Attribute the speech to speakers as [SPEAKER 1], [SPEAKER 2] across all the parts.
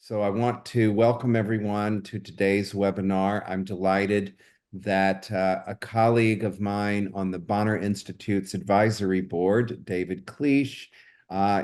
[SPEAKER 1] So I want to welcome everyone to today's webinar. I'm delighted that a colleague of mine on the Bonar Institute's advisory board, David Cliche,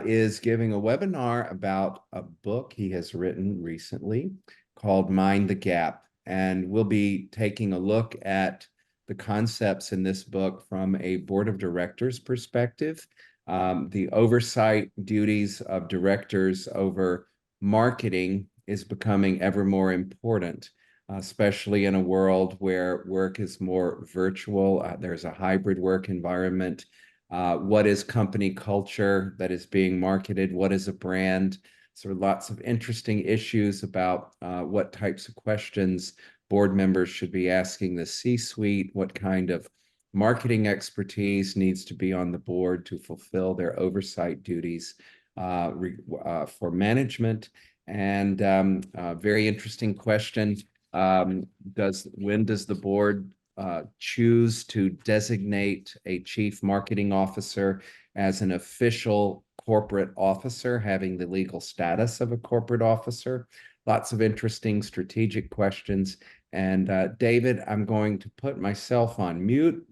[SPEAKER 1] is giving a webinar about a book he has written recently called Mind the Gap. And we'll be taking a look at the concepts in this book from a board of directors perspective, the oversight duties of directors over marketing is becoming ever more important, especially in a world where work is more virtual. There's a hybrid work environment. What is company culture that is being marketed? What is a brand? So lots of interesting issues about what types of questions board members should be asking the C-suite, what kind of marketing expertise needs to be on the board to fulfill their oversight duties for management. And very interesting question. When does the board choose to designate a chief marketing officer as an official corporate officer, having the legal status of a corporate officer? Lots of interesting strategic questions. And David, I'm going to put myself on mute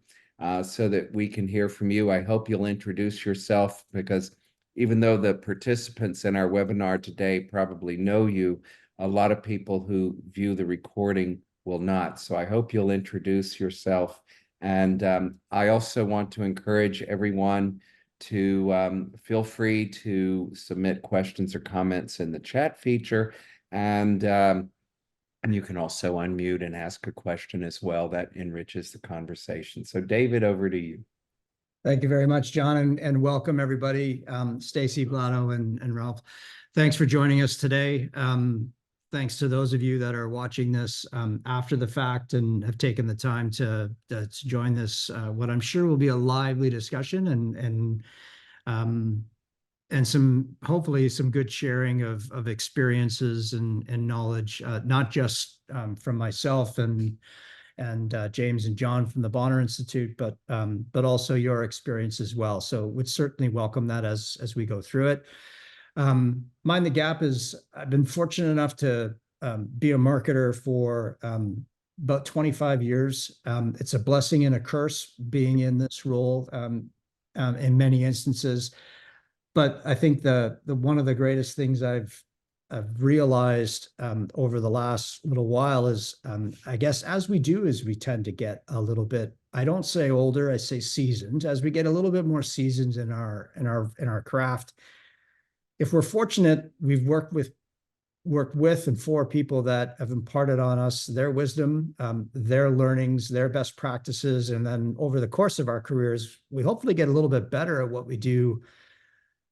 [SPEAKER 1] so that we can hear from you. I hope you'll introduce yourself, because even though the participants in our webinar today probably know you, a lot of people who view the recording will not. So I hope you'll introduce yourself. And I also want to encourage everyone to feel free to submit questions or comments in the chat feature. And you can also unmute and ask a question as well. That enriches the conversation. So David, over to you.
[SPEAKER 2] Thank you very much, John, and welcome everybody. Stacy, Blano, and Ralph. Thanks for joining us today. Thanks to those of you that are watching this after the fact and have taken the time to join this, what I'm sure will be a lively discussion and some, hopefully some good sharing of experiences and knowledge, not just from myself and James and John from the Bonar Institute, but also your experience as well. So would certainly welcome that as we go through it. Mind the Gap is, I've been fortunate enough to be a marketer for about 25 years. It's a blessing and a curse being in this role in many instances. But I think the one of the greatest things I've realized over the last little while is, I guess, as we tend to get a little bit, I don't say older, I say seasoned. As we get a little bit more seasoned in our craft, if we're fortunate, we've worked with and for people that have imparted on us their wisdom, their learnings, their best practices, and then over the course of our careers, we hopefully get a little bit better at what we do,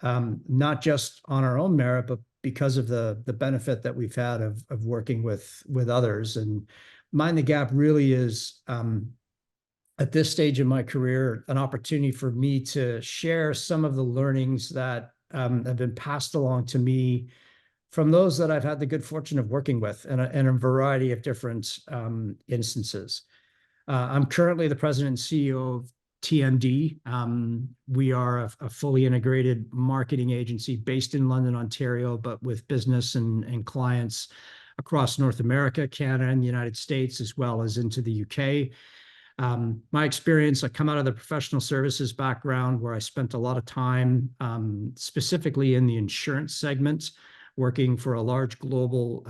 [SPEAKER 2] not just on our own merit, but because of the benefit that we've had of working with others. And Mind the Gap really is, at this stage in my career, an opportunity for me to share some of the learnings that have been passed along to me from those that I've had the good fortune of working with in a variety of different instances. I'm currently the president and CEO of TMD. We are a fully integrated marketing agency based in London, Ontario, but with business and clients across North America, Canada, and the United States, as well as into the UK. My experience, I come out of the professional services background where I spent a lot of time specifically in the insurance segment, working for a large global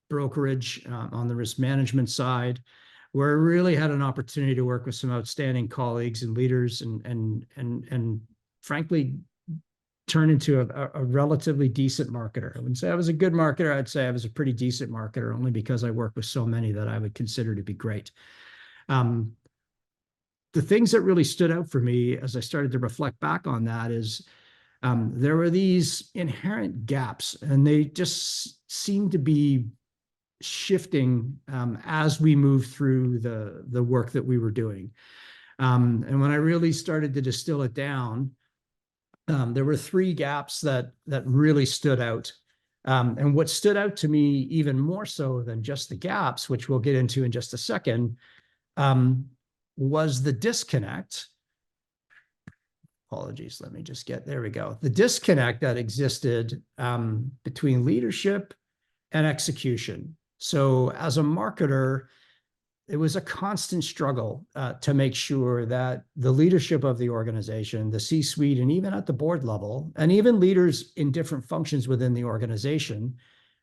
[SPEAKER 2] brokerage on the risk management side, where I really had an opportunity to work with some outstanding colleagues and leaders and frankly, turn into a relatively decent marketer. I wouldn't say I was a good marketer. I'd say I was a pretty decent marketer, only because I worked with so many that I would consider to be great. The things that really stood out for me as I started to reflect back on that is there were these inherent gaps, and they just seemed to be shifting as we moved through the work that we were doing. And when I really started to distill it down, there were three gaps that really stood out. And what stood out to me even more so than just the gaps, which we'll get into in just a second, was the disconnect. Apologies, there we go. The disconnect that existed between leadership and execution. So as a marketer, it was a constant struggle to make sure that the leadership of the organization, the C-suite, and even at the board level, and even leaders in different functions within the organization,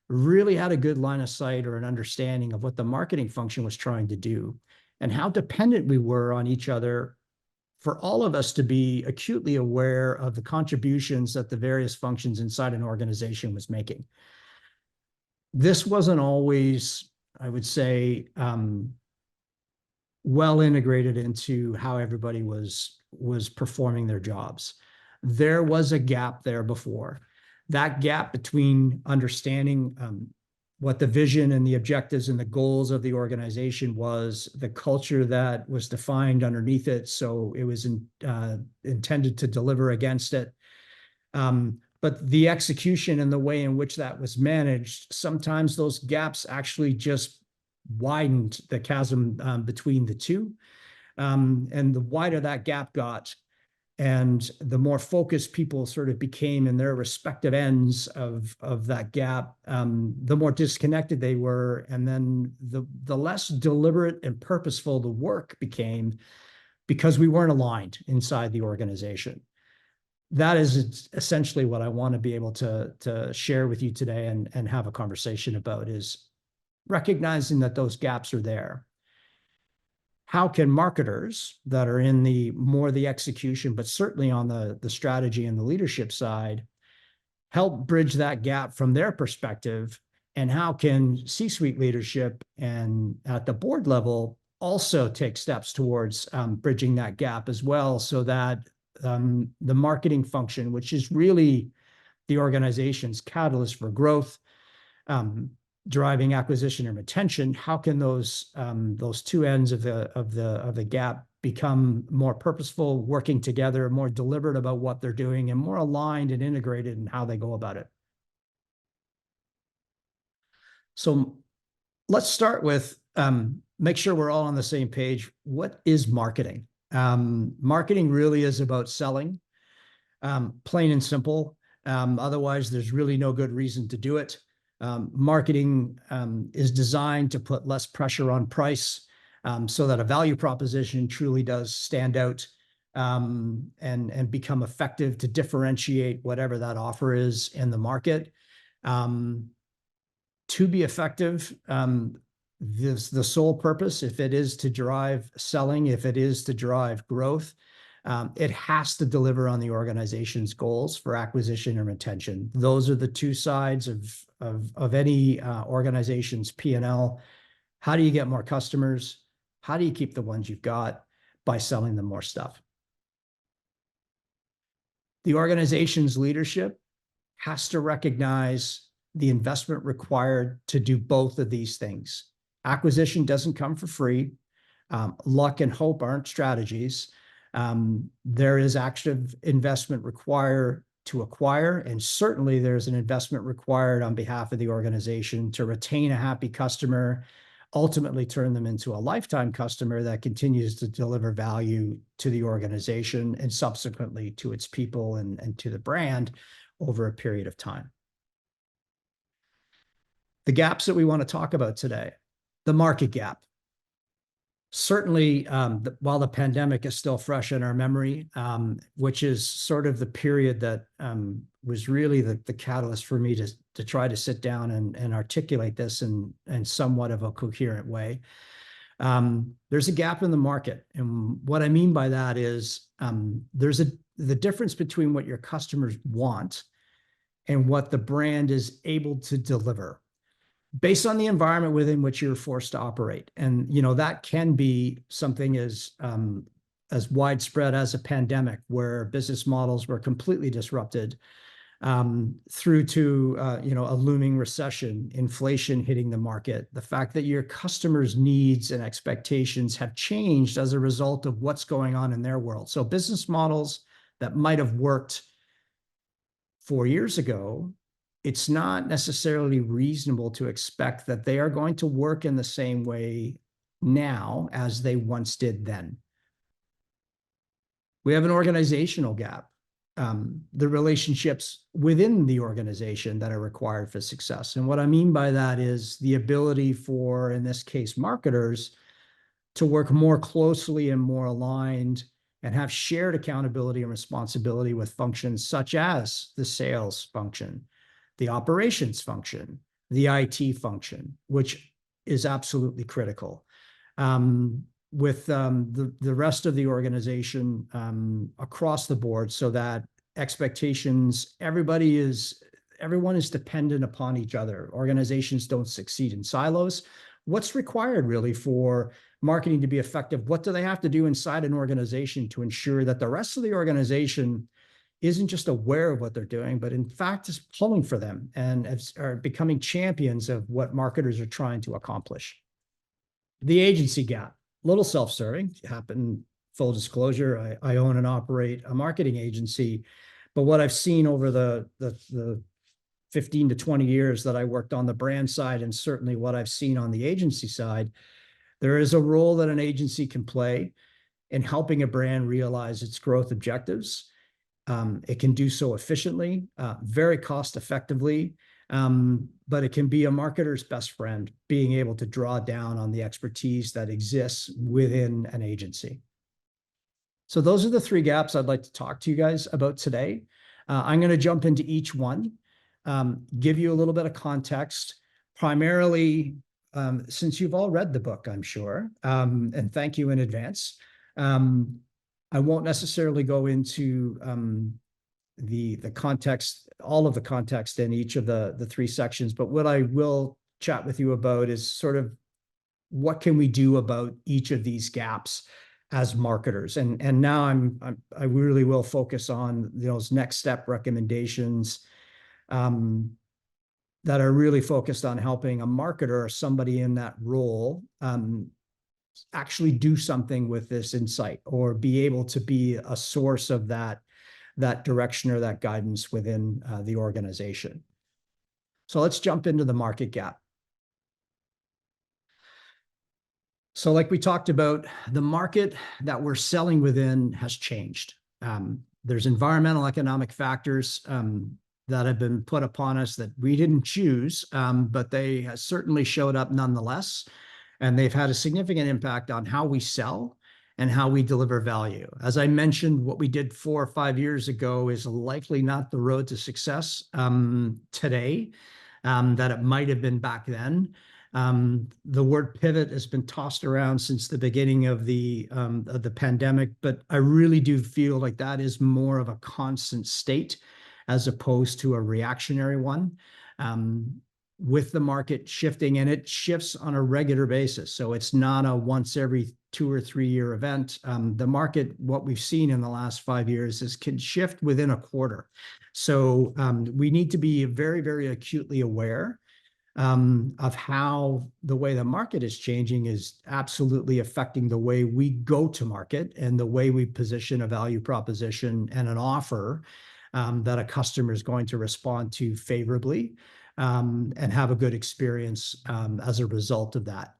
[SPEAKER 2] really had a good line of sight or an understanding of what the marketing function was trying to do and how dependent we were on each other for all of us to be acutely aware of the contributions that the various functions inside an organization was making. This wasn't always, I would say, well integrated into how everybody was performing their jobs. There was a gap there before. That gap between understanding what the vision and the objectives and the goals of the organization was, the culture that was defined underneath it, so it was intended to deliver against it. But the execution and the way in which that was managed, sometimes those gaps actually just widened the chasm between the two. And the wider that gap got, and the more focused people sort of became in their respective ends of that gap, the more disconnected they were. And then the less deliberate and purposeful the work became because we weren't aligned inside the organization. That is essentially what I want to be able to share with you today and have a conversation about, is recognizing that those gaps are there. How can marketers that are in the execution, but certainly on the strategy and the leadership side, help bridge that gap from their perspective? And how can C-suite leadership and at the board level also take steps towards bridging that gap as well, so that the marketing function, which is really the organization's catalyst for growth, driving acquisition and retention, how can those two ends of the gap become more purposeful, working together, more deliberate about what they're doing, and more aligned and integrated in how they go about it? So let's start with make sure we're all on the same page. What is marketing? Marketing really is about selling, plain and simple. Otherwise, there's really no good reason to do it. Marketing is designed to put less pressure on price, so that a value proposition truly does stand out and become effective to differentiate whatever that offer is in the market. To be effective, the sole purpose, if it is to drive selling, if it is to drive growth, it has to deliver on the organization's goals for acquisition and retention. Those are the two sides of any organization's P&L. How do you get more customers? How do you keep the ones you've got? By selling them more stuff. The organization's leadership has to recognize the investment required to do both of these things. Acquisition doesn't come for free. Luck and hope aren't strategies. There is active investment required to acquire, and certainly there's an investment required on behalf of the organization to retain a happy customer, ultimately turn them into a lifetime customer that continues to deliver value to the organization and subsequently to its people and to the brand over a period of time. The gaps that we want to talk about today: the market gap. Certainly, while the pandemic is still fresh in our memory, which is sort of the period that was really the catalyst for me to try to sit down and articulate this in somewhat of a coherent way. There's a gap in the market. And what I mean by that is there's the difference between what your customers want and what the brand is able to deliver, based on the environment within which you're forced to operate. And, that can be something as widespread as a pandemic, where business models were completely disrupted, through to, a looming recession, inflation hitting the market, the fact that your customers' needs and expectations have changed as a result of what's going on in their world. So business models that might have worked 4 years ago, it's not necessarily reasonable to expect that they are going to work in the same way now as they once did then. We have an organizational gap. the relationships within the organization that are required for success. And what I mean by that is the ability for, in this case, marketers to work more closely and more aligned and have shared accountability and responsibility with functions such as the sales function, the operations function, the IT function, which is absolutely critical. With the rest of the organization across the board, so that expectations, everyone is dependent upon each other. Organizations don't succeed in silos. What's required really for marketing to be effective? What do they have to do inside an organization to ensure that the rest of the organization isn't just aware of what they're doing, but in fact is pulling for them and are becoming champions of what marketers are trying to accomplish? The agency gap, a little self-serving, happen, full disclosure, I own and operate a marketing agency, but what I've seen over the 15 to 20 years that I worked on the brand side, and certainly what I've seen on the agency side, there is a role that an agency can play in helping a brand realize its growth objectives. It can do so efficiently, very cost effectively, but it can be a marketer's best friend, being able to draw down on the expertise that exists within an agency. So those are the three gaps I'd like to talk to you guys about today. I'm going to jump into each one, give you a little bit of context, primarily since you've all read the book, I'm sure, and thank you in advance. I won't necessarily go into the context, all of the context in each of the three sections, but what I will chat with you about is sort of what can we do about each of these gaps as marketers. And now I really will focus on those next step recommendations that are really focused on helping a marketer or somebody in that role actually do something with this insight, or be able to be a source of that direction or that guidance within the organization. So let's jump into the market gap. So like we talked about, the market that we're selling within has changed. There's environmental economic factors that have been put upon us that we didn't choose, but they have certainly showed up nonetheless. And they've had a significant impact on how we sell and how we deliver value. As I mentioned, what we did 4 or 5 years ago is likely not the road to success today that it might have been back then. The word pivot has been tossed around since the beginning of the pandemic, but I really do feel like that is more of a constant state as opposed to a reactionary one. With the market shifting, and it shifts on a regular basis. So it's not a once every 2 or 3 year event. The market, what we've seen in the last 5 years, is can shift within a quarter. So we need to be very, very acutely aware of how the way the market is changing is absolutely affecting the way we go to market and the way we position a value proposition and an offer that a customer is going to respond to favorably. And have a good experience as a result of that.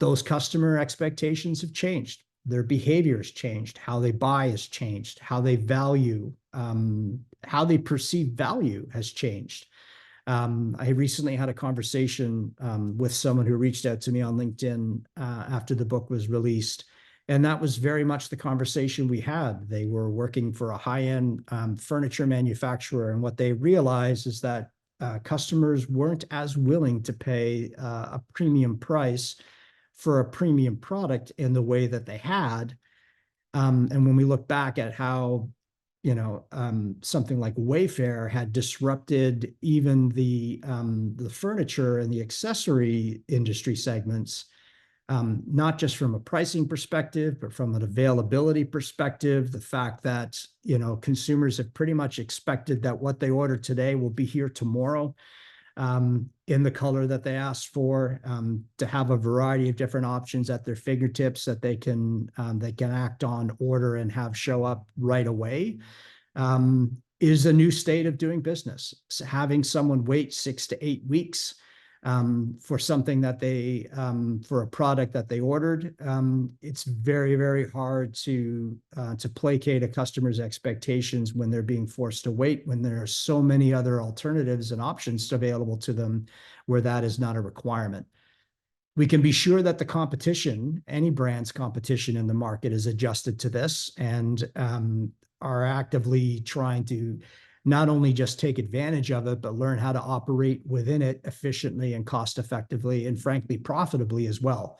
[SPEAKER 2] Those customer expectations have changed. Their behavior has changed. How they buy has changed. How they value, how they perceive value has changed. I recently had a conversation with someone who reached out to me on LinkedIn after the book was released. And that was very much the conversation we had. They were working for a high-end furniture manufacturer. And what they realized is that customers weren't as willing to pay a premium price for a premium product in the way that they had. And when we look back at how, something like Wayfair had disrupted even the furniture and the accessory industry segments, not just from a pricing perspective, but from an availability perspective, the fact that, consumers have pretty much expected that what they order today will be here tomorrow in the color that they asked for, to have a variety of different options at their fingertips that they can act on, order, and have show up right away, is a new state of doing business. So having someone wait 6 to 8 weeks for something that they, for a product that they ordered. It's very, very hard to placate a customer's expectations when they're being forced to wait, when there are so many other alternatives and options available to them where that is not a requirement. We can be sure that the competition, any brand's competition in the market, is adjusted to this and are actively trying to not only just take advantage of it, but learn how to operate within it efficiently and cost effectively and frankly profitably as well.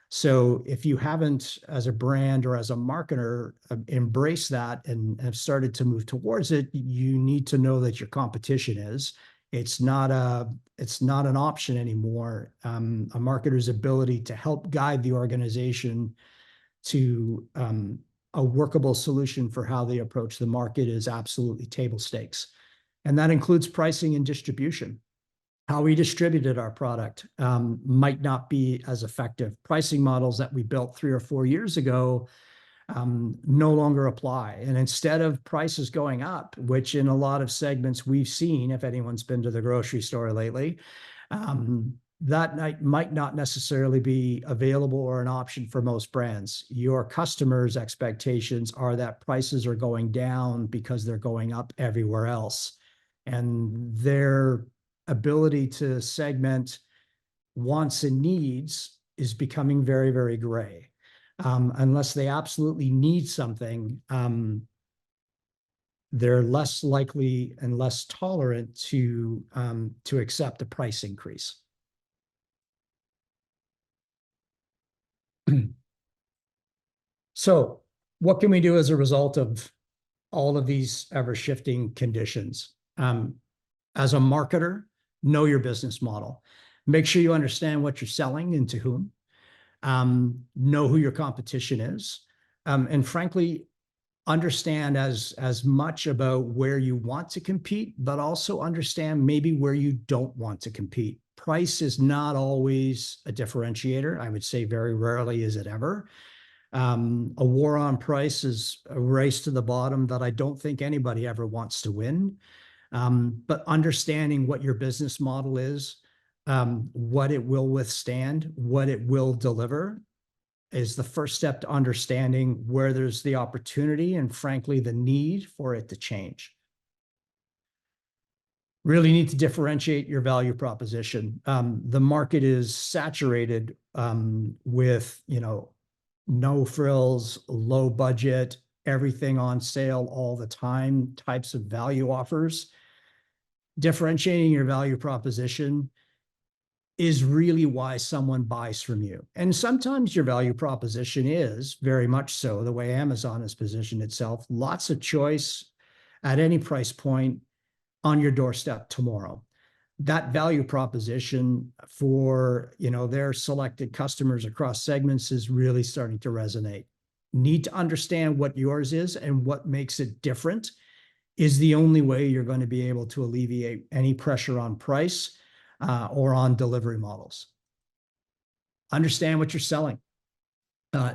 [SPEAKER 2] So if you haven't, as a brand or as a marketer, embraced that and have started to move towards it, you need to know that your competition is. It's not an option anymore. A marketer's ability to help guide the organization to a workable solution for how they approach the market is absolutely table stakes. And that includes pricing and distribution. How we distributed our product might not be as effective. Pricing models that we built 3 or 4 years ago no longer apply. And instead of prices going up, which in a lot of segments we've seen, if anyone's been to the grocery store lately, that might not necessarily be available or an option for most brands. Your customers' expectations are that prices are going down because they're going up everywhere else. And their ability to segment wants and needs is becoming very, very gray. Unless they absolutely need something, they're less likely and less tolerant to accept a price increase. So what can we do as a result of all of these ever-shifting conditions? As a marketer, know your business model. Make sure you understand what you're selling and to whom. Know who your competition is. And frankly, understand as much about where you want to compete, but also understand maybe where you don't want to compete. Price is not always a differentiator. I would say very rarely is it ever. A war on price is a race to the bottom that I don't think anybody ever wants to win. But understanding what your business model is, what it will withstand, what it will deliver, is the first step to understanding where there's the opportunity and frankly the need for it to change. Really need to differentiate your value proposition. The market is saturated with, no frills, low budget, everything on sale all the time types of value offers. Differentiating your value proposition is really why someone buys from you. And sometimes your value proposition is very much so the way Amazon has positioned itself. Lots of choice at any price point on your doorstep tomorrow. That value proposition for their selected customers across segments is really starting to resonate. Need to understand what yours is and what makes it different is the only way you're going to be able to alleviate any pressure on price or on delivery models. Understand what you're selling.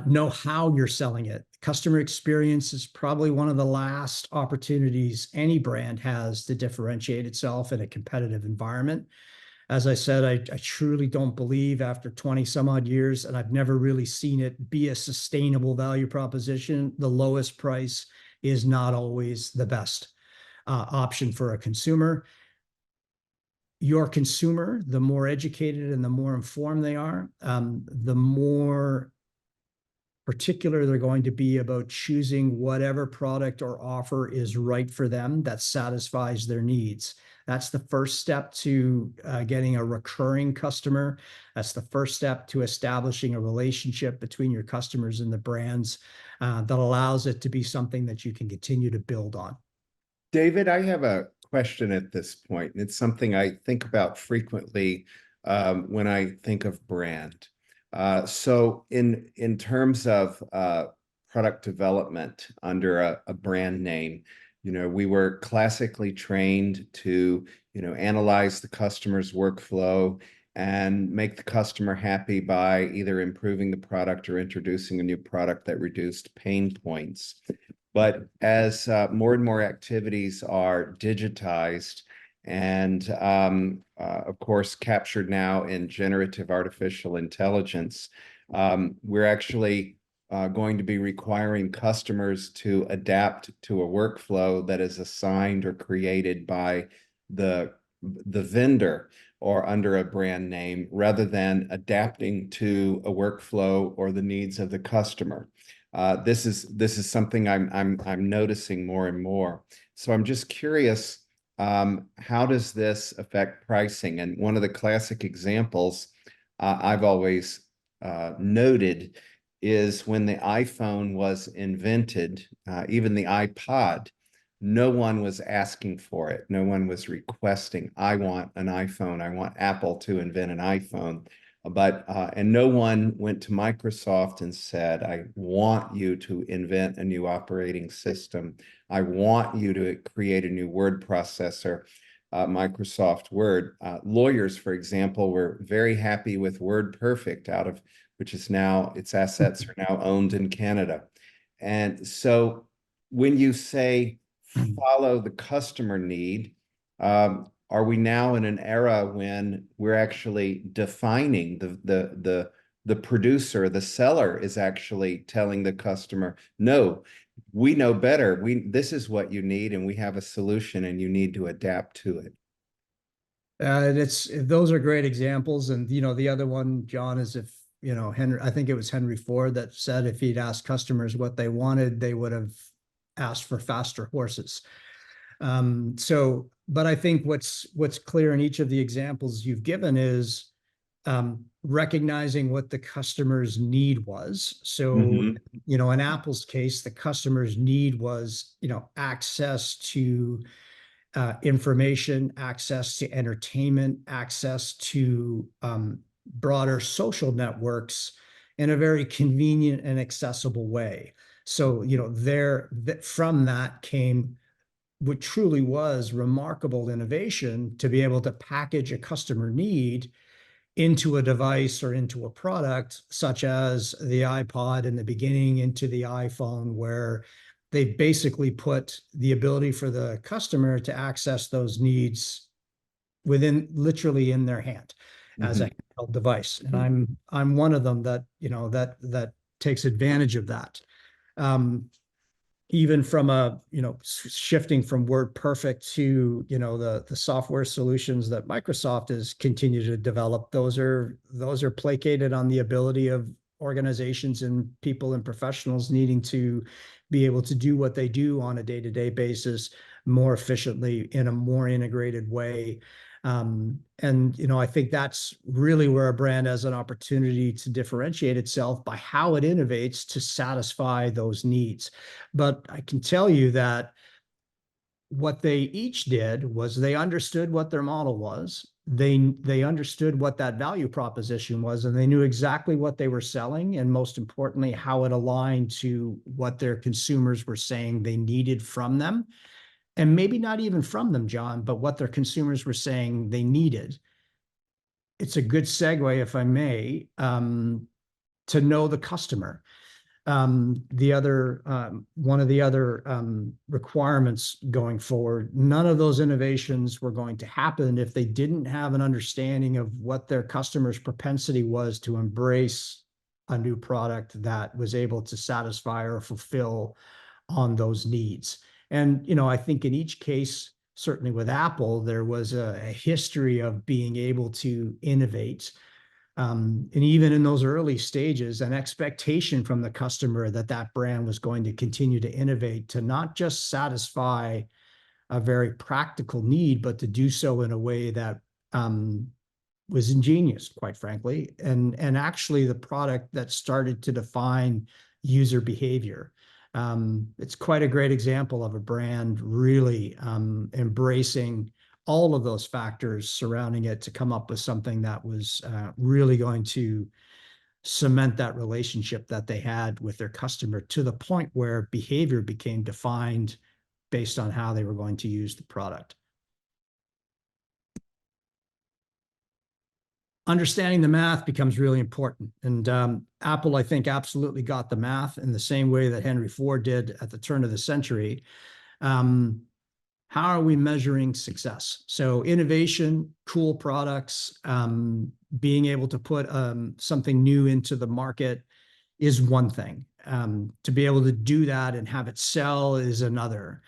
[SPEAKER 2] Know how you're selling it. Customer experience is probably one of the last opportunities any brand has to differentiate itself in a competitive environment. As I said, I truly don't believe after 20 some odd years, and I've never really seen it be a sustainable value proposition, the lowest price is not always the best option for a consumer. Your consumer, the more educated and the more informed they are, the more particular they're going to be about choosing whatever product or offer is right for them that satisfies their needs. That's the first step to getting a recurring customer. That's the first step to establishing a relationship between your customers and the brands that allows it to be something that you can continue to build on.
[SPEAKER 1] David, I have a question at this point, and it's something I think about frequently when I think of brand. So in terms of product development under a brand name, we were classically trained to, analyze the customer's workflow and make the customer happy by either improving the product or introducing a new product that reduced pain points. But as more and more activities are digitized and of course, captured now in generative artificial intelligence. We're actually going to be requiring customers to adapt to a workflow that is assigned or created by the vendor or under a brand name, rather than adapting to a workflow or the needs of the customer. This is something I'm noticing more and more. So I'm just curious, how does this affect pricing? And one of the classic examples I've always noted is when the iPhone was invented, even the iPod, no one was asking for it. No one was requesting, I want an iPhone. I want Apple to invent an iPhone. And no one went to Microsoft and said, I want you to invent a new operating system. I want you to create a new word processor, Microsoft Word. Lawyers, for example, were very happy with Word Perfect which is now, its assets are now owned in Canada. And so when you say follow the customer need, are we now in an era when we're actually defining the producer, the seller is actually telling the customer, no, we know better. This is what you need, and we have a solution, and you need to adapt to it.
[SPEAKER 2] Those are great examples. And, the other one, John, is if, I think it was Henry Ford that said if he'd asked customers what they wanted, they would have asked for faster horses. But I think what's clear in each of the examples you've given is recognizing what the customer's need was. So,
[SPEAKER 1] Mhm.
[SPEAKER 2] in Apple's case, the customer's need was, access to information, access to entertainment, access to broader social networks in a very convenient and accessible way. So, from that came what truly was remarkable innovation to be able to package a customer need into a device or into a product, such as the iPod in the beginning into the iPhone, where they basically put the ability for the customer to access those needs within literally in their hand as a handheld device. And I'm one of them that, that takes advantage of that. Even from shifting from word perfect to the software solutions that Microsoft has continued to develop, those are placated on the ability of organizations and people and professionals needing to be able to do what they do on a day-to-day basis more efficiently in a more integrated way. I think that's really where a brand has an opportunity to differentiate itself by how it innovates to satisfy those needs. But I can tell you that what they each did was they understood what their model was. They understood what that value proposition was, and they knew exactly what they were selling, and most importantly, how it aligned to what their consumers were saying they needed from them. And maybe not even from them, John, but what their consumers were saying they needed. It's a good segue, if I may, to know the customer. One of the other requirements going forward, none of those innovations were going to happen if they didn't have an understanding of what their customer's propensity was to embrace a new product that was able to satisfy or fulfill on those needs. And, I think in each case, certainly with Apple, there was a history of being able to innovate. And even in those early stages, an expectation from the customer that that brand was going to continue to innovate, to not just satisfy a very practical need, but to do so in a way that was ingenious, quite frankly, and actually the product that started to define user behavior. It's quite a great example of a brand really embracing all of those factors surrounding it to come up with something that was really going to cement that relationship that they had with their customer, to the point where behavior became defined based on how they were going to use the product. Understanding the math becomes really important. And Apple, I think, absolutely got the math in the same way that Henry Ford did at the turn of the century. how are we measuring success? So innovation, cool products, being able to put something new into the market is one thing. To be able to do that and have it sell is another.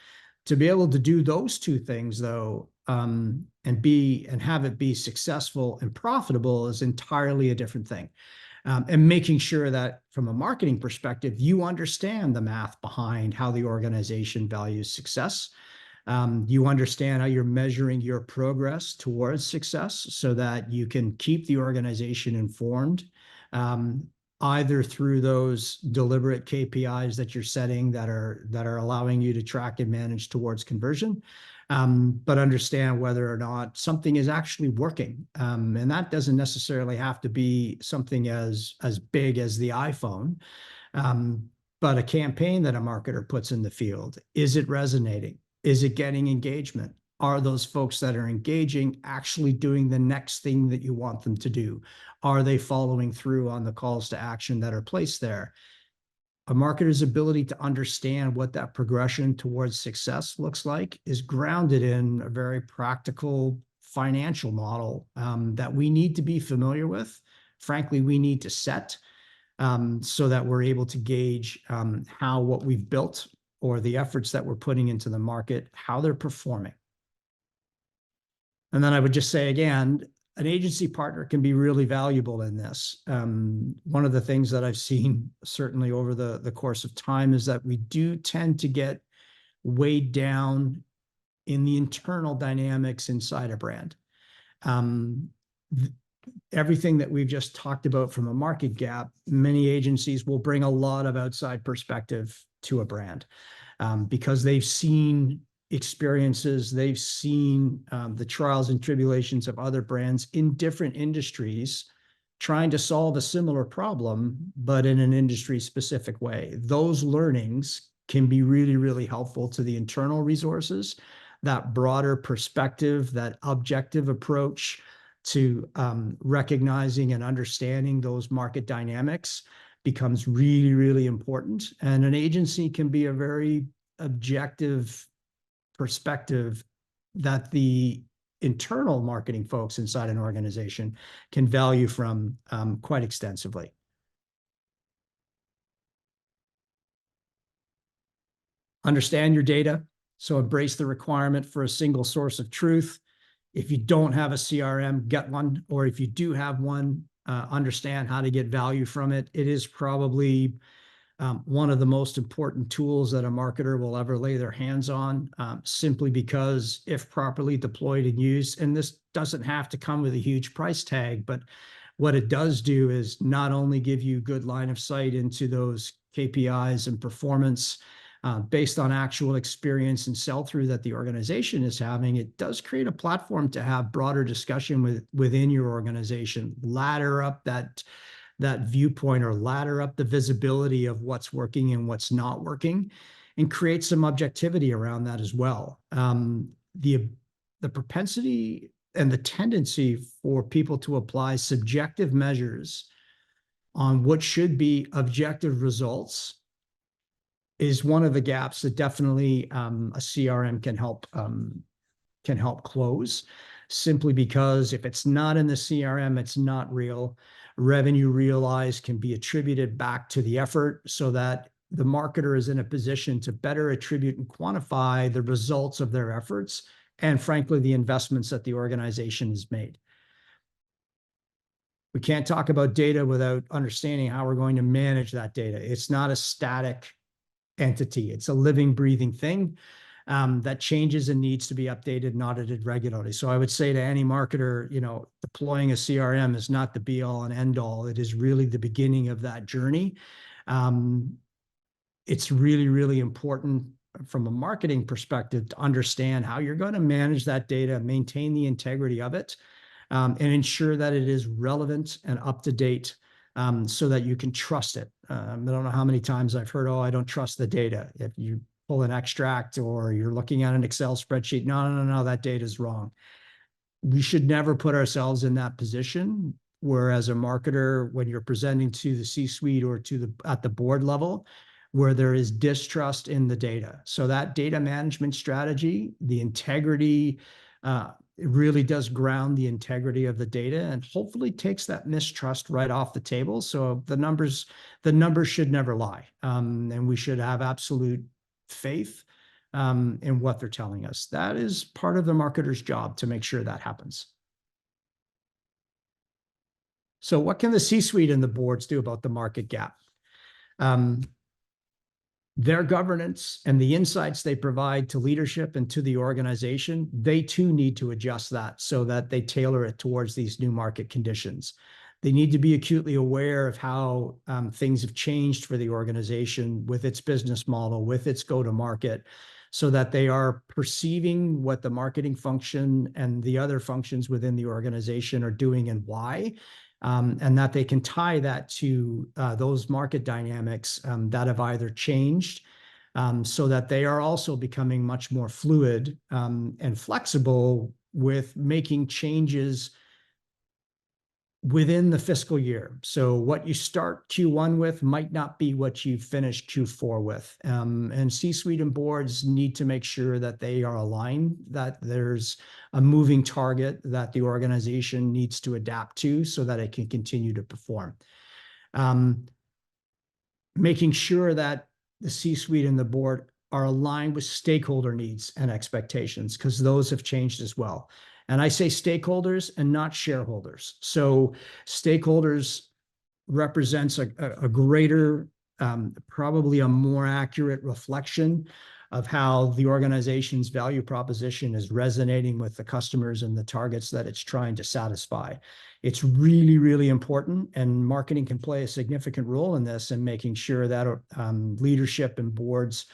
[SPEAKER 2] To be able to do those two things, though, and have it be successful and profitable is entirely a different thing. And making sure that from a marketing perspective, you understand the math behind how the organization values success. You understand how you're measuring your progress towards success so that you can keep the organization informed, either through those deliberate KPIs that you're setting that are allowing you to track and manage towards conversion, but understand whether or not something is actually working. And that doesn't necessarily have to be something as big as the iPhone, but a campaign that a marketer puts in the field. Is it resonating? Is it getting engagement? Are those folks that are engaging actually doing the next thing that you want them to do? Are they following through on the calls to action that are placed there? A marketer's ability to understand what that progression towards success looks like is grounded in a very practical financial model that we need to be familiar with. Frankly, we need to set so that we're able to gauge how what we've built or the efforts that we're putting into the market, how they're performing. And then I would just say again, an agency partner can be really valuable in this. One of the things that I've seen certainly over the course of time is that we do tend to get weighed down in the internal dynamics inside a brand. Everything that we've just talked about from a market gap, many agencies will bring a lot of outside perspective to a brand because they've seen experiences, they've seen the trials and tribulations of other brands in different industries trying to solve a similar problem, but in an industry specific way. Those learnings can be really, really helpful to the internal resources. That broader perspective, that objective approach to recognizing and understanding those market dynamics becomes really, really important. And an agency can be a very objective perspective that the internal marketing folks inside an organization can value from quite extensively. Understand your data. So embrace the requirement for a single source of truth. If you don't have a CRM, get one. Or if you do have one, understand how to get value from it. It is probably one of the most important tools that a marketer will ever lay their hands on, simply because if properly deployed and used, and this doesn't have to come with a huge price tag, but what it does do is not only give you good line of sight into those KPIs and performance based on actual experience and sell-through that the organization is having, it does create a platform to have broader discussion within your organization, ladder up that viewpoint or ladder up the visibility of what's working and what's not working, and create some objectivity around that as well. The propensity and the tendency for people to apply subjective measures on what should be objective results is one of the gaps that definitely a CRM can help close, simply because if it's not in the CRM, it's not real. Revenue realized can be attributed back to the effort so that the marketer is in a position to better attribute and quantify the results of their efforts and, frankly, the investments that the organization has made. We can't talk about data without understanding how we're going to manage that data. It's not a static entity. It's a living, breathing thing that changes and needs to be updated and audited regularly. So I would say to any marketer, deploying a CRM is not the be all and end all. It is really the beginning of that journey. It's really, really important from a marketing perspective to understand how you're going to manage that data, maintain the integrity of it, and ensure that it is relevant and up to date so that you can trust it. I don't know how many times I've heard, I don't trust the data. If you pull an extract or you're looking at an Excel spreadsheet, no, that data is wrong. We should never put ourselves in that position where, as a marketer, when you're presenting to the C-suite or at the board level, where there is distrust in the data. So that data management strategy, the integrity, it really does ground the integrity of the data and hopefully takes that mistrust right off the table. So the numbers should never lie. And we should have absolute faith in what they're telling us. That is part of the marketer's job to make sure that happens. So what can the C-suite and the boards do about the market gap? Their governance and the insights they provide to leadership and to the organization, they too need to adjust that so that they tailor it towards these new market conditions. They need to be acutely aware of how things have changed for the organization with its business model, with its go-to-market, so that they are perceiving what the marketing function and the other functions within the organization are doing and why. And that they can tie that to those market dynamics that have either changed so that they are also becoming much more fluid and flexible with making changes within the fiscal year. So what you start Q1 with might not be what you finish Q4 with. And C-suite and boards need to make sure that they are aligned, that there's a moving target that the organization needs to adapt to so that it can continue to perform. Making sure that the C-suite and the board are aligned with stakeholder needs and expectations, because those have changed as well. And I say stakeholders and not shareholders. So stakeholders represents a greater, probably a more accurate reflection of how the organization's value proposition is resonating with the customers and the targets that it's trying to satisfy. It's really, really important, and marketing can play a significant role in this and making sure that leadership and boards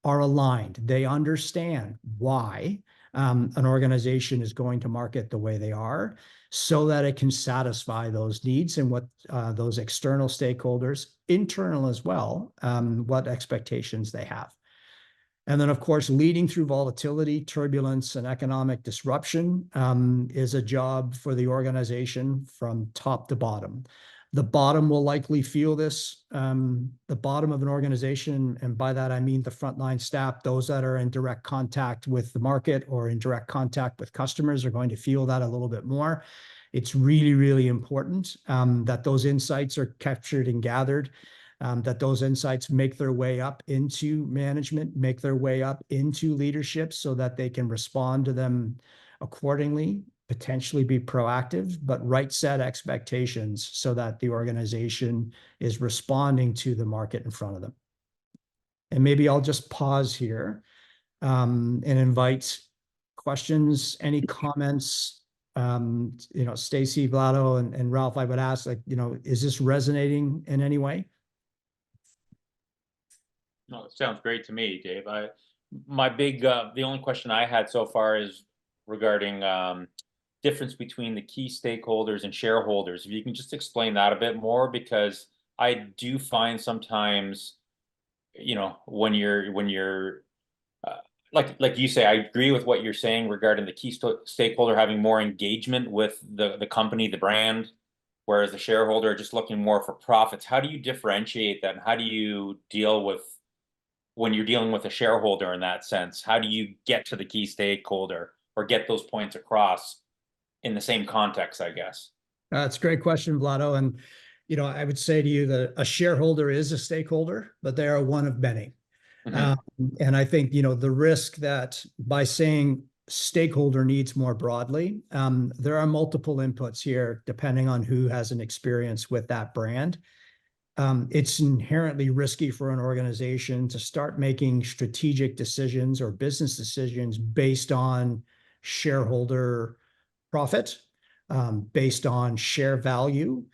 [SPEAKER 2] are aligned. They understand why an organization is going to market the way they are so that it can satisfy those needs and what those external stakeholders, internal as well, what expectations they have. And then, of course, leading through volatility, turbulence, and economic disruption is a job for the organization from top to bottom. The bottom will likely feel this, the bottom of an organization, and by that I mean the frontline staff, those that are in direct contact with the market or in direct contact with customers are going to feel that a little bit more. It's really, really important that those insights are captured and gathered, that those insights make their way up into management, make their way up into leadership so that they can respond to them accordingly, potentially be proactive, but right set expectations so that the organization is responding to the market in front of them. And maybe I'll just pause here and invite questions, any comments. Stacy, Vlado, and Ralph, I would ask, is this resonating in any way?
[SPEAKER 3] No, it sounds great to me, Dave. The only question I had so far is regarding difference between the key stakeholders and shareholders. If you can just explain that a bit more, because I do find sometimes, when you're like you say, I agree with what you're saying regarding the key stakeholder having more engagement with the company, the brand, whereas the shareholder are just looking more for profits. How do you differentiate that? And how do you deal with when you're dealing with a shareholder in that sense? How do you get to the key stakeholder or get those points across in the same context, I guess?
[SPEAKER 2] That's a great question, Vlado. And, I would say to you that a shareholder is a stakeholder, but they are one of many. And I think, the risk that by saying stakeholder needs more broadly, there are multiple inputs here, depending on who has an experience with that brand. It's inherently risky for an organization to start making strategic decisions or business decisions based on shareholder profit, based on share value.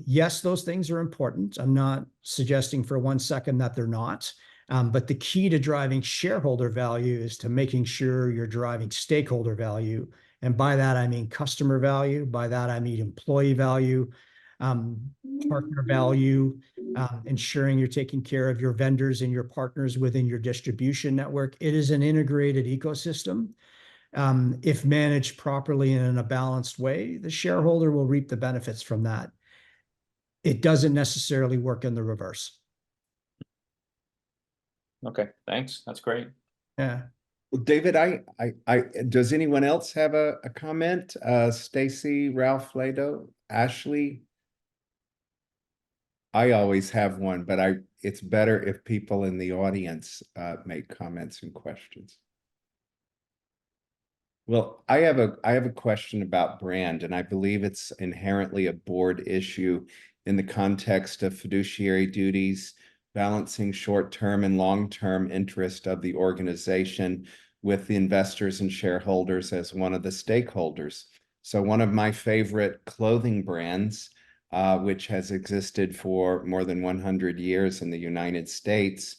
[SPEAKER 2] Yes, those things are important. I'm not suggesting for 1 second that they're not. But the key to driving shareholder value is to making sure you're driving stakeholder value. And by that, I mean customer value. By that, I mean employee value, partner value, ensuring you're taking care of your vendors and your partners within your distribution network. It is an integrated ecosystem. If managed properly and in a balanced way, the shareholder will reap the benefits from that. It doesn't necessarily work in the reverse.
[SPEAKER 3] Okay, thanks. That's great.
[SPEAKER 2] Yeah.
[SPEAKER 1] Well, David, does anyone else have a comment? Stacy, Ralph, Lado, Ashley? I always have one, but it's better if people in the audience make comments and questions. Well, I have a question about brand, and I believe it's inherently a board issue in the context of fiduciary duties, balancing short-term and long-term interest of the organization with the investors and shareholders as one of the stakeholders. So one of my favorite clothing brands, which has existed for more than 100 years in the United States,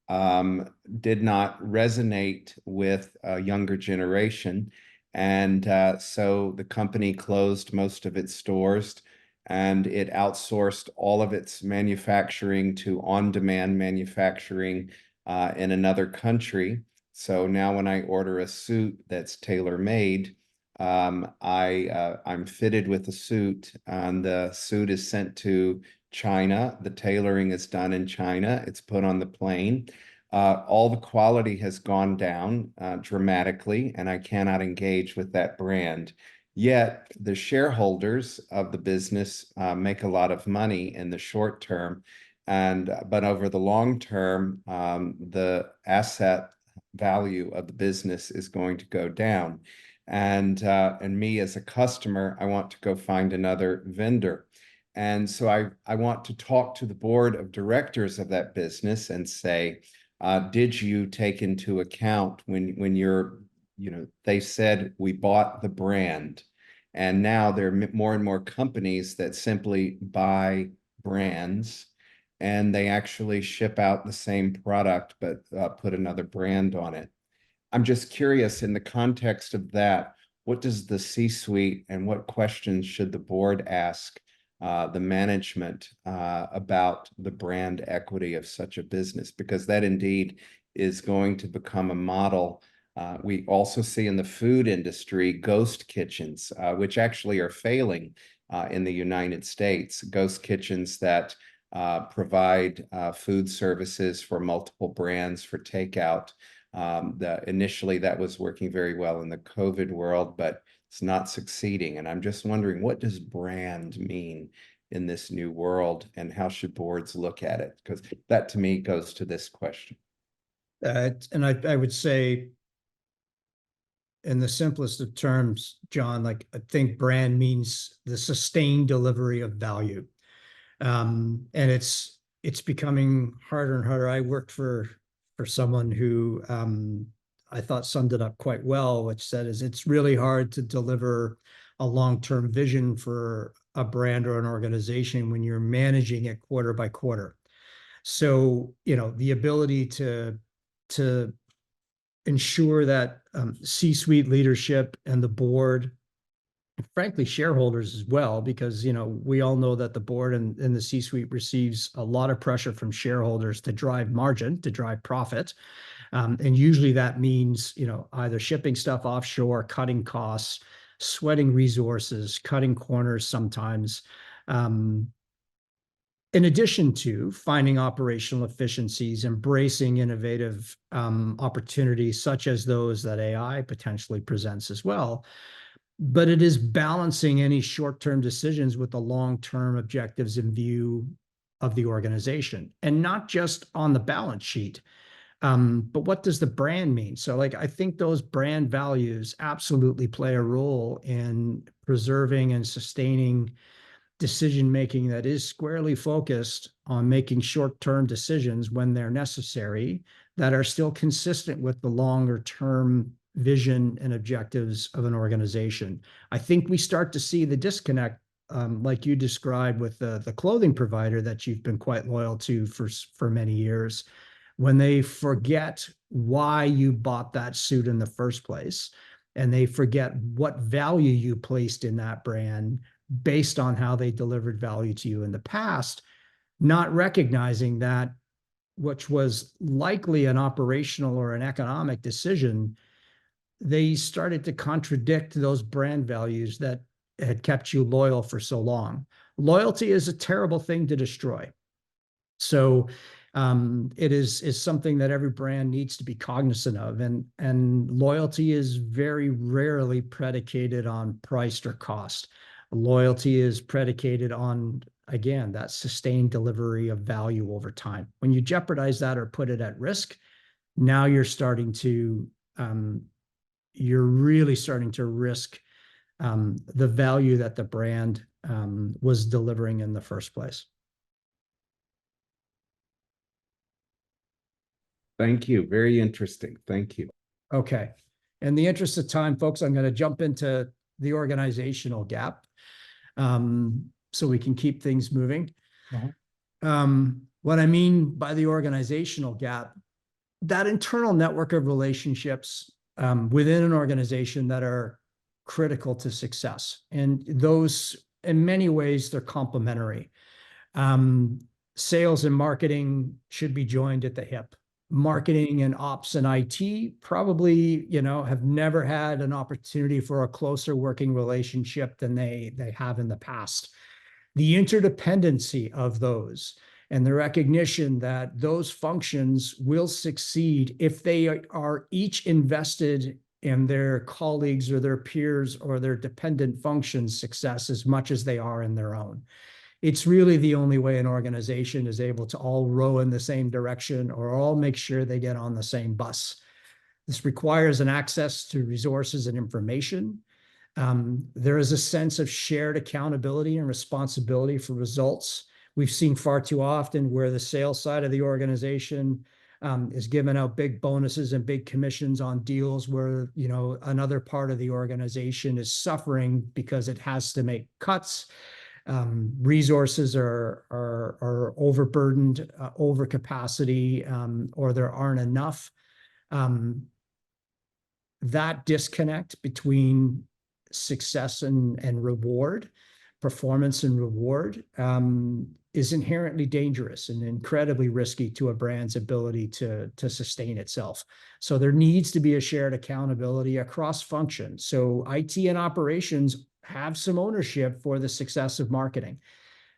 [SPEAKER 1] did not resonate with a younger generation. And so the company closed most of its stores and it outsourced all of its manufacturing to on-demand manufacturing in another country. So now when I order a suit that's tailor-made, I'm fitted with a suit and the suit is sent to China. The tailoring is done in China. It's put on the plane. All the quality has gone down dramatically, and I cannot engage with that brand. Yet the shareholders of the business make a lot of money in the short term, but over the long term, the asset value of the business is going to go down. And me as a customer, I want to go find another vendor. And so I want to talk to the board of directors of that business and say, did you take into account when they said we bought the brand, and now there are more and more companies that simply buy brands and they actually ship out the same product but put another brand on it. I'm just curious, in the context of that, what does the C-suite and what questions should the board ask the management about the brand equity of such a business? Because that indeed is going to become a model. We also see in the food industry ghost kitchens, which actually are failing in the United States. Ghost kitchens that provide food services for multiple brands for takeout. Initially that was working very well in the COVID world, but it's not succeeding. And I'm just wondering, what does brand mean in this new world, and how should boards look at it? Because that to me goes to this question.
[SPEAKER 2] And I would say, in the simplest of terms, John, like I think brand means the sustained delivery of value. And it's becoming harder and harder. I worked for someone who I thought summed it up quite well, which said is it's really hard to deliver a long-term vision for a brand or an organization when you're managing it quarter by quarter. So, the ability to ensure that C-suite leadership and the board, and frankly, shareholders as well, because, we all know that the board and the C-suite receives a lot of pressure from shareholders to drive margin, to drive profit. And usually that means, either shipping stuff offshore, cutting costs, sweating resources, cutting corners sometimes. In addition to finding operational efficiencies, embracing innovative opportunities such as those that AI potentially presents as well. But it is balancing any short-term decisions with the long-term objectives in view of the organization, and not just on the balance sheet. But what does the brand mean? So I think those brand values absolutely play a role in preserving and sustaining decision-making that is squarely focused on making short-term decisions when they're necessary, that are still consistent with the longer-term vision and objectives of an organization. I think we start to see the disconnect, like you described with the clothing provider that you've been quite loyal to for many years, when they forget why you bought that suit in the first place, and they forget what value you placed in that brand based on how they delivered value to you in the past, not recognizing that, which was likely an operational or an economic decision, they started to contradict those brand values that had kept you loyal for so long. Loyalty is a terrible thing to destroy. So It is something that every brand needs to be cognizant of, and loyalty is very rarely predicated on price or cost. Loyalty is predicated on, again, that sustained delivery of value over time. When you jeopardize that or put it at risk, now you're really starting to risk the value that the brand was delivering in the first place.
[SPEAKER 1] Thank you. Very interesting. Thank you.
[SPEAKER 2] Okay. In the interest of time, folks, I'm going to jump into the organizational gap so we can keep things moving. What I mean by the organizational gap, that internal network of relationships within an organization that are critical to success. And those, in many ways, they're complementary. Sales and marketing should be joined at the hip. Marketing and ops and IT probably, have never had an opportunity for a closer working relationship than they have in the past. The interdependency of those and the recognition that those functions will succeed if they are each invested in their colleagues or their peers or their dependent functions' success as much as they are in their own. It's really the only way an organization is able to all row in the same direction or all make sure they get on the same bus. This requires an access to resources and information. There is a sense of shared accountability and responsibility for results. We've seen far too often where the sales side of the organization is giving out big bonuses and big commissions on deals where, another part of the organization is suffering because it has to make cuts. Resources are overburdened, over capacity, or there aren't enough. That disconnect between success and reward, performance and reward, is inherently dangerous and incredibly risky to a brand's ability to sustain itself. So there needs to be a shared accountability across functions. So IT and operations have some ownership for the success of marketing.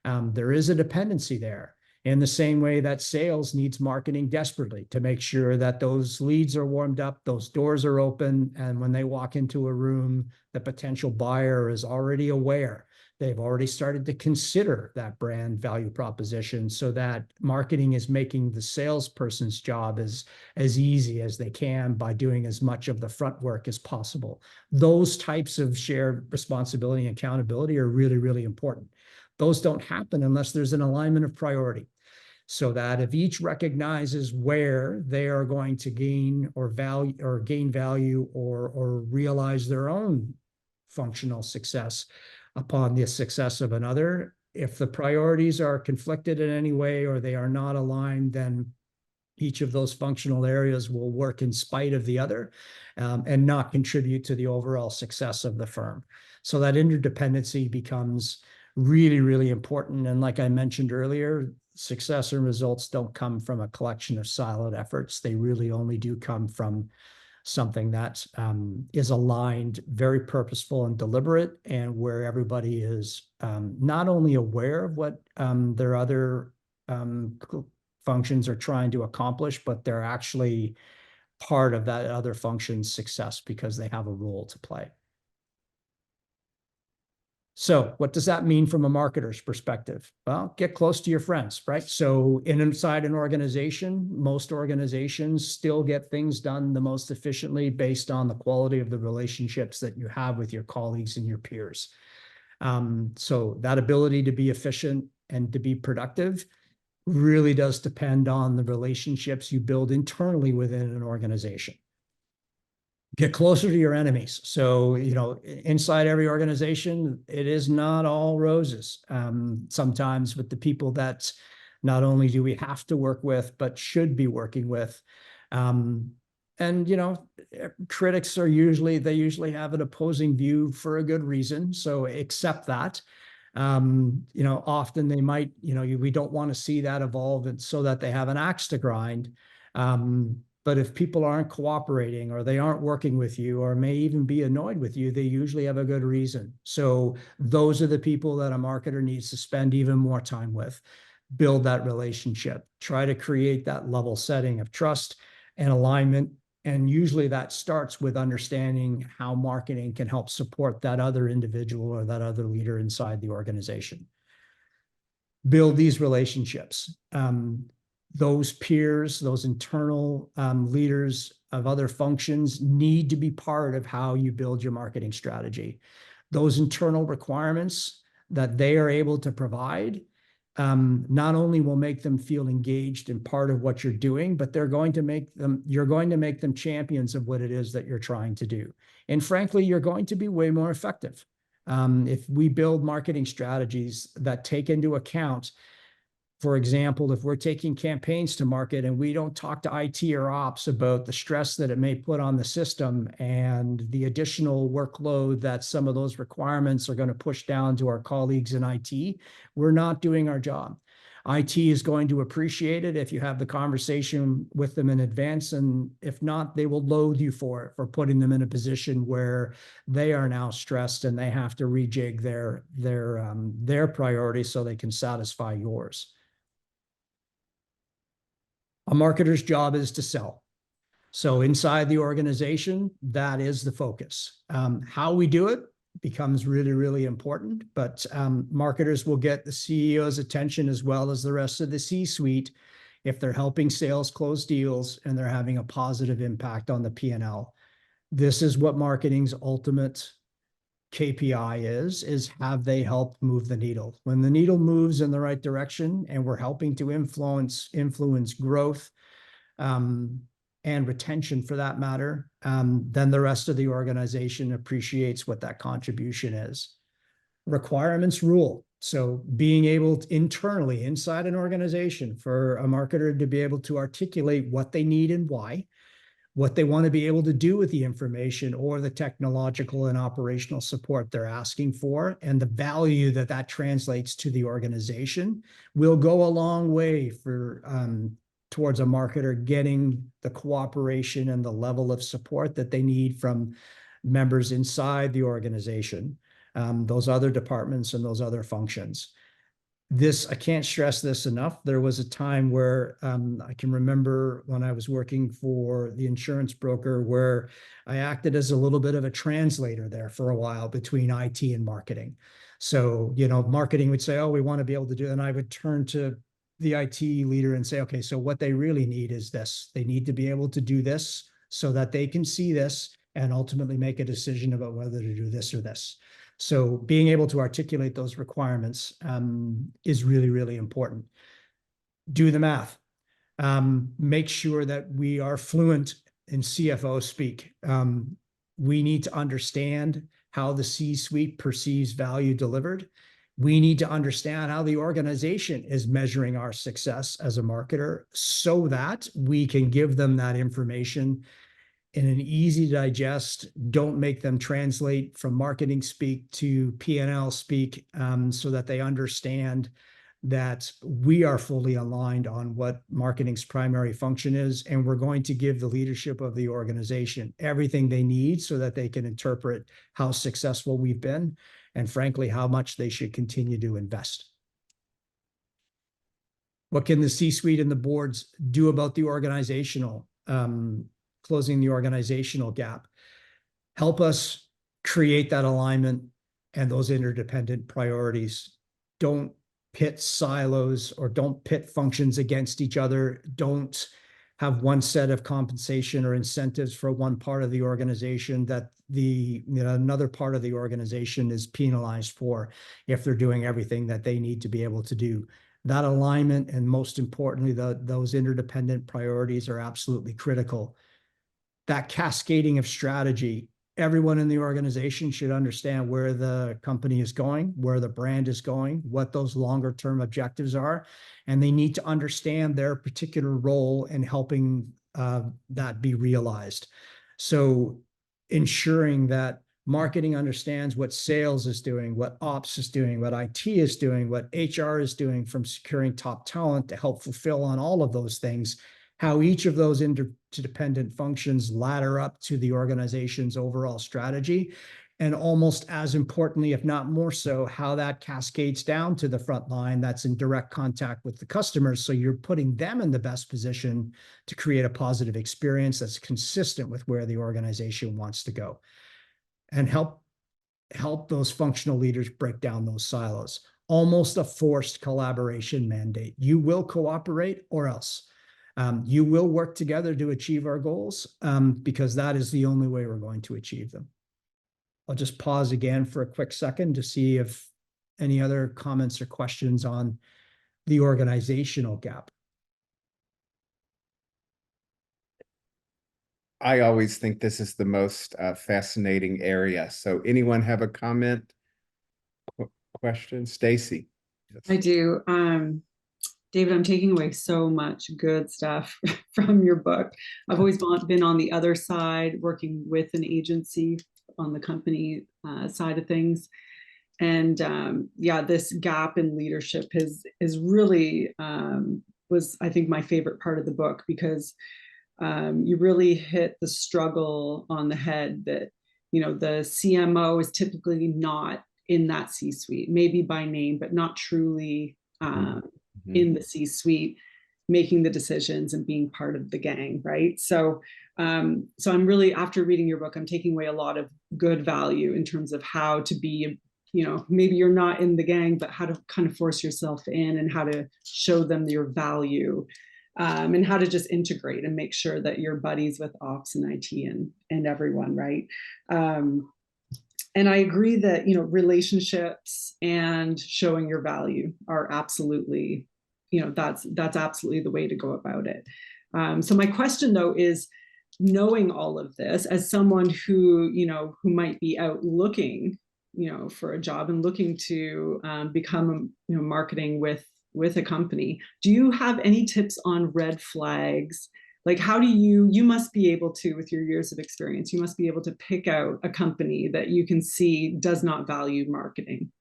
[SPEAKER 2] There is a dependency there in the same way that sales needs marketing desperately to make sure that those leads are warmed up, those doors are open, and when they walk into a room, the potential buyer is already aware. They've already started to consider that brand value proposition so that marketing is making the salesperson's job as easy as they can by doing as much of the front work as possible. Those types of shared responsibility and accountability are really, really important. Those don't happen unless there's an alignment of priority, so that if each recognizes where they are going to gain value or realize their own functional success upon the success of another, if the priorities are conflicted in any way or they are not aligned, then each of those functional areas will work in spite of the other and not contribute to the overall success of the firm. So that interdependency becomes really, really important. And like I mentioned earlier, success and results don't come from a collection of siloed efforts. They really only do come from something that is aligned, very purposeful and deliberate, and where everybody is not only aware of what their other functions are trying to accomplish, but they're actually part of that other function's success because they have a role to play. So what does that mean from a marketer's perspective? Well, get close to your friends, right? So inside an organization, most organizations still get things done the most efficiently based on the quality of the relationships that you have with your colleagues and your peers. So that ability to be efficient and to be productive really does depend on the relationships you build internally within an organization. Get closer to your enemies. So, inside every organization, it is not all roses. Sometimes with the people that not only do we have to work with, but should be working with. Critics they usually have an opposing view for a good reason. So accept that. Often they might, we don't want to see that evolve and so that they have an axe to grind. But if people aren't cooperating or they aren't working with you or may even be annoyed with you, they usually have a good reason. So those are the people that a marketer needs to spend even more time with. build that relationship, try to create that level setting of trust and alignment. And usually that starts with understanding how marketing can help support that other individual or that other leader inside the organization. Build these relationships. Those peers, those internal leaders of other functions need to be part of how you build your marketing strategy. Those internal requirements that they are able to provide not only will make them feel engaged and part of what you're doing, but you're going to make them champions of what it is that you're trying to do. And frankly, you're going to be way more effective. If we build marketing strategies that take into account, for example, if we're taking campaigns to market and we don't talk to IT or ops about the stress that it may put on the system and the additional workload that some of those requirements are going to push down to our colleagues in IT, we're not doing our job. IT is going to appreciate it if you have the conversation with them in advance, and if not, they will loathe you for it, for putting them in a position where they are now stressed and they have to rejig their priorities so they can satisfy yours. A marketer's job is to sell. So inside the organization, that is the focus. How we do it becomes really, really important, but marketers will get the CEO's attention as well as the rest of the C-suite if they're helping sales close deals and they're having a positive impact on the P&L. This is what marketing's ultimate KPI is have they helped move the needle? When the needle moves in the right direction and we're helping to influence growth and retention for that matter, then the rest of the organization appreciates what that contribution is. Requirements rule. So being able to internally inside an organization for a marketer to be able to articulate what they need and why, what they want to be able to do with the information or the technological and operational support they're asking for, and the value that that translates to the organization will go a long way for towards a marketer getting the cooperation and the level of support that they need from members inside the organization, those other departments and those other functions. I can't stress this enough. There was a time where I can remember when I was working for the insurance broker where I acted as a little bit of a translator there for a while between IT and marketing. So, marketing would say, oh, we want to be able to do it. And I would turn to the IT leader and say, okay, so what they really need is this. They need to be able to do this so that they can see this and ultimately make a decision about whether to do this or this. So being able to articulate those requirements is really, really important. Do the math. Make sure that we are fluent in CFO speak. We need to understand how the C-suite perceives value delivered. We need to understand how the organization is measuring our success as a marketer so that we can give them that information in an easy to digest. Don't make them translate from marketing speak to P&L speak, so that they understand that we are fully aligned on what marketing's primary function is, and we're going to give the leadership of the organization everything they need so that they can interpret how successful we've been and frankly how much they should continue to invest. What can the C-suite and the boards do about the organizational closing the organizational gap? Help us create that alignment and those interdependent priorities. Don't pit silos or don't pit functions against each other. Don't have one set of compensation or incentives for one part of the organization that another part of the organization is penalized for if they're doing everything that they need to be able to do. That alignment and most importantly, those interdependent priorities are absolutely critical. That cascading of strategy, everyone in the organization should understand where the company is going, where the brand is going, what those longer term objectives are, and they need to understand their particular role in helping that be realized. So ensuring that marketing understands what sales is doing, what ops is doing, what IT is doing, what HR is doing from securing top talent to help fulfill on all of those things, how each of those interdependent functions ladder up to the organization's overall strategy And almost as importantly, if not more so, how that cascades down to the front line that's in direct contact with the customers. So you're putting them in the best position to create a positive experience that's consistent with where the organization wants to go, and help those functional leaders break down those silos. Almost a forced collaboration mandate. You will cooperate or else. You will work together to achieve our goals, because that is the only way we're going to achieve them. I'll just pause again for a quick second to see if any other comments or questions on the organizational gap.
[SPEAKER 1] I always think this is the most fascinating area. So anyone have a comment, question? Stacy? Yes.
[SPEAKER 4] I do. David, I'm taking away so much good stuff from your book. I've always been on the other side, working with an agency on the company side of things. And yeah, this gap in leadership is really was, I think, my favorite part of the book, because you really hit the struggle on the head that, you know, the CMO is typically not in that C-suite, maybe by name, but not truly in the C-suite, making the decisions and being part of the gang, right? So I'm really, after reading your book, I'm taking away a lot of good value in terms of how to be, you know, maybe you're not in the gang, but how to kind of force yourself in, and how to show them your value, and how to just integrate and make sure that you're buddies with ops and IT and everyone, right? And I agree that, you know, relationships and showing your value are absolutely, you know, that's absolutely the way to go about it. So my question, though, is, knowing all of this, as someone who, you know, who might be out looking, you know, for a job and looking to become, you know, marketing with a company, do you have any tips on red flags? Like, how do you must be able to, with your years of experience, you must be able to pick out a company that you can see does not value marketing.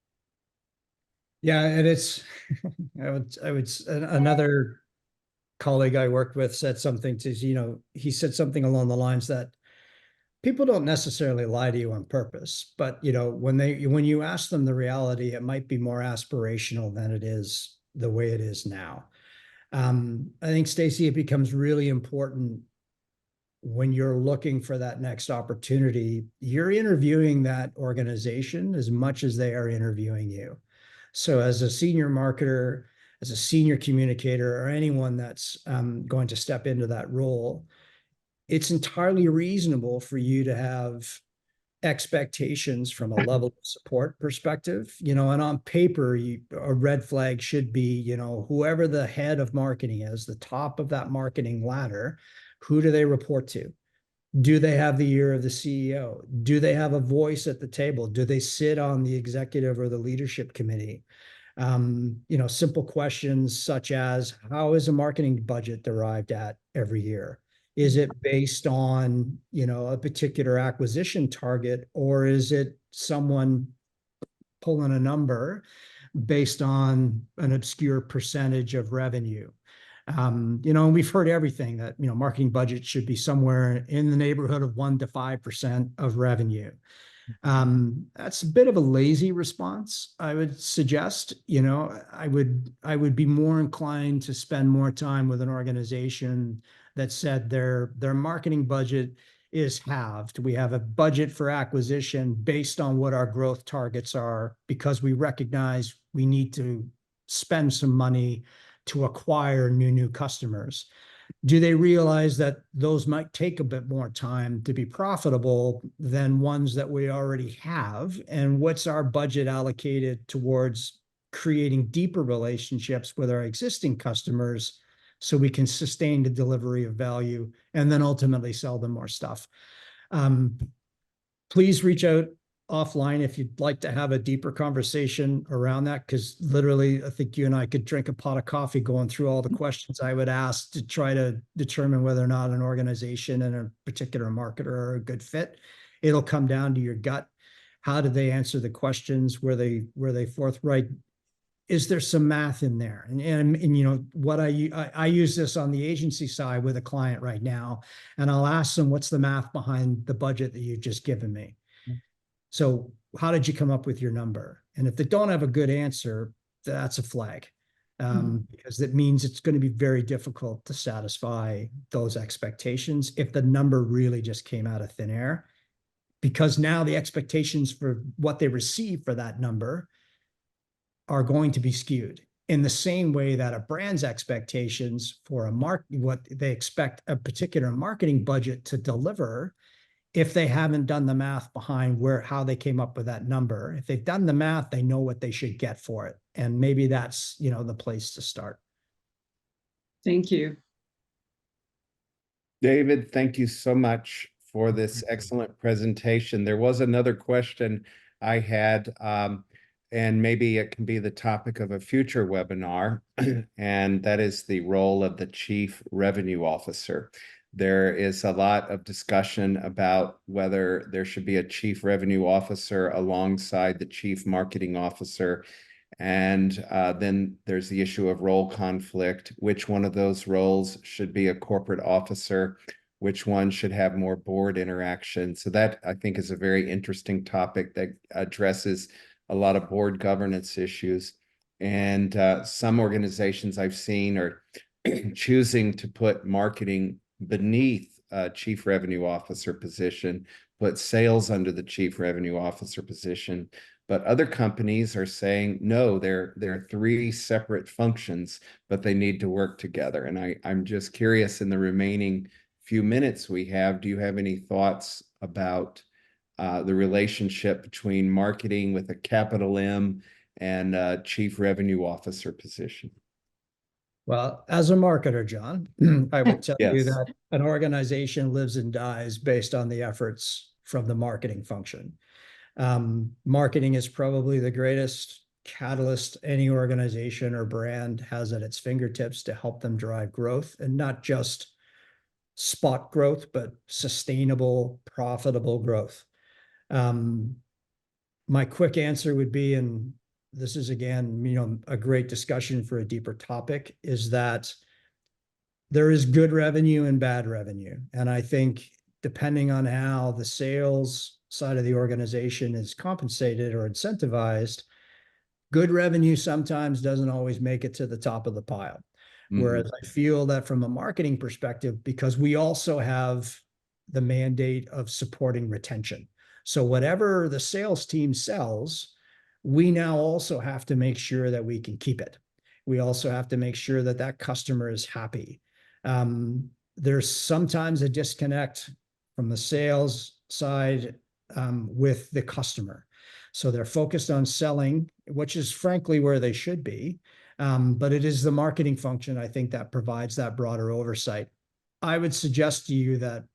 [SPEAKER 2] Yeah, and it's, I would, another colleague I worked with said something to, you know, he said something along the lines that people don't necessarily lie to you on purpose, but, you know, when you ask them the reality, it might be more aspirational than it is the way it is now. I think, Stacy, it becomes really important when you're looking for that next opportunity, you're interviewing that organization as much as they are interviewing you. So as a senior marketer, as a senior communicator, or anyone that's going to step into that role, it's entirely reasonable for you to have expectations from a level of support perspective, you know, and on paper, a red flag should be, you know, whoever the head of marketing is, the top of that marketing ladder, who do they report to? Do they have the ear of the CEO? Do they have a voice at the table? Do they sit on the executive or the leadership committee? You know, simple questions such as, how is a marketing budget derived at every year? Is it based on, you know, a particular acquisition target, or is it someone pulling a number based on an obscure percentage of revenue? You know, and we've heard everything that, you know, marketing budget should be somewhere in the neighborhood of 1 to 5% of revenue. That's a bit of a lazy response, I would suggest. You know, I would be more inclined to spend more time with an organization that said their marketing budget is halved. We have a budget for acquisition based on what our growth targets are, because we recognize we need to spend some money to acquire new customers. Do they realize that those might take a bit more time to be profitable than ones that we already have? And what's our budget allocated towards creating deeper relationships with our existing customers so we can sustain the delivery of value and then ultimately sell them more stuff? Please reach out offline if you'd like to have a deeper conversation around that, because literally, I think you and I could drink a pot of coffee going through all the questions I would ask to try to determine whether or not an organization and a particular marketer are a good fit. It'll come down to your gut. How do they answer the questions? Were they forthright? Is there some math in there? And you know what, I use this on the agency side with a client right now, and I'll ask them, what's the math behind the budget that you've just given me? So how did you come up with your number? And if they don't have a good answer, that's a flag. Because it means it's going to be very difficult to satisfy those expectations if the number really just came out of thin air. Because now the expectations for what they receive for that number are going to be skewed in the same way that a brand's expectations for what they expect a particular marketing budget to deliver, if they haven't done the math behind how they came up with that number. If they've done the math, they know what they should get for it. And maybe that's, the place to start.
[SPEAKER 4] Thank you.
[SPEAKER 1] David, thank you so much for this excellent presentation. There was another question I had, and maybe it can be the topic of a future webinar, and that is the role of the Chief Revenue Officer. There is a lot of discussion about whether there should be a Chief Revenue Officer alongside the Chief Marketing Officer. And then there's the issue of role conflict. Which one of those roles should be a corporate officer? Which one should have more board interaction? So that, I think, is a very interesting topic that addresses a lot of board governance issues. And some organizations I've seen are choosing to put marketing beneath a Chief Revenue Officer position, put sales under the Chief Revenue Officer position. But other companies are saying, no, they're three separate functions, but they need to work together. And I'm just curious, in the remaining few minutes we have, do you have any thoughts about the relationship between marketing with a capital M and Chief Revenue Officer position?
[SPEAKER 2] Well, as a marketer, John, I would tell you
[SPEAKER 1] Yes.
[SPEAKER 2] that an organization lives and dies based on the efforts from the marketing function. Marketing is probably the greatest catalyst any organization or brand has at its fingertips to help them drive growth, and not just spot growth, but sustainable, profitable growth. My quick answer would be, and this is again, a great discussion for a deeper topic, is that there is good revenue and bad revenue. And I think depending on how the sales side of the organization is compensated or incentivized, good revenue sometimes doesn't always make it to the top of the pile. Whereas I feel that from a marketing perspective, because we also have the mandate of supporting retention. So whatever the sales team sells, we now also have to make sure that we can keep it. We also have to make sure that that customer is happy. There's sometimes a disconnect from the sales side with the customer. So they're focused on selling, which is frankly where they should be. But it is the marketing function, I think, that provides that broader oversight. I would suggest to you that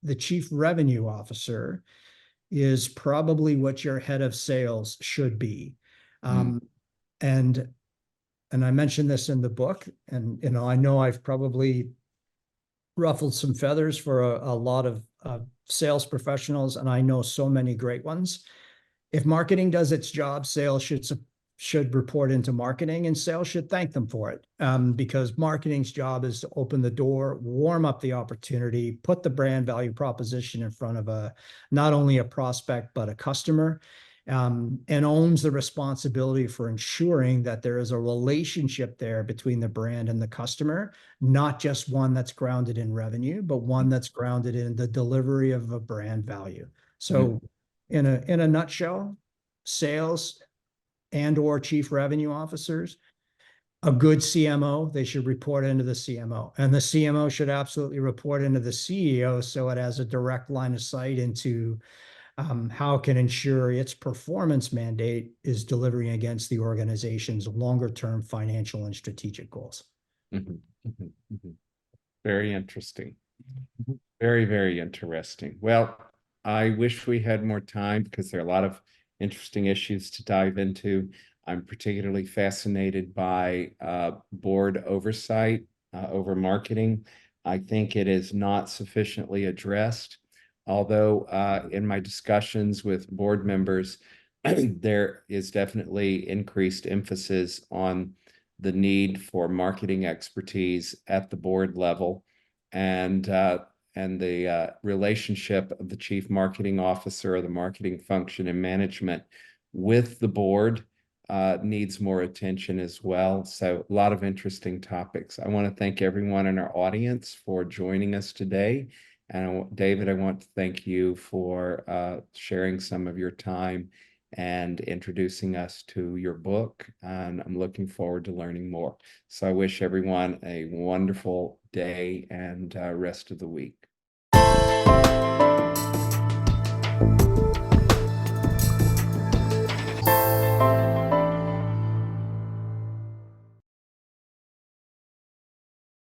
[SPEAKER 2] the Chief Revenue Officer is probably what your head of sales should be. And I mentioned this in the book, and I know I've probably ruffled some feathers for a lot of sales professionals, and I know so many great ones. If marketing does its job, sales should report into marketing, and sales should thank them for it, because marketing's job is to open the door, warm up the opportunity, put the brand value proposition in front of not only a prospect but a customer, and owns the responsibility for ensuring that there is a relationship there between the brand and the customer, not just one that's grounded in revenue, but one that's grounded in the delivery of a brand value. So in a nutshell, sales and/or chief revenue officers, a good CMO, they should report into the CMO, and the CMO should absolutely report into the CEO, so it has a direct line of sight into how it can ensure its performance mandate is delivering against the organization's longer-term financial and strategic goals.
[SPEAKER 1] Very interesting. Very, very interesting. Well, I wish we had more time because there are a lot of interesting issues to dive into. I'm particularly fascinated by board oversight over marketing. I think it is not sufficiently addressed, although in my discussions with board members, there is definitely increased emphasis on the need for marketing expertise at the board level. And and the relationship of the chief marketing officer or the marketing function and management with the board needs more attention as well. So a lot of interesting topics. I want to thank everyone in our audience for joining us today. And David, I want to thank you for sharing some of your time and introducing us to your book. And I'm looking forward to learning more. So I wish everyone a wonderful day and rest of the week.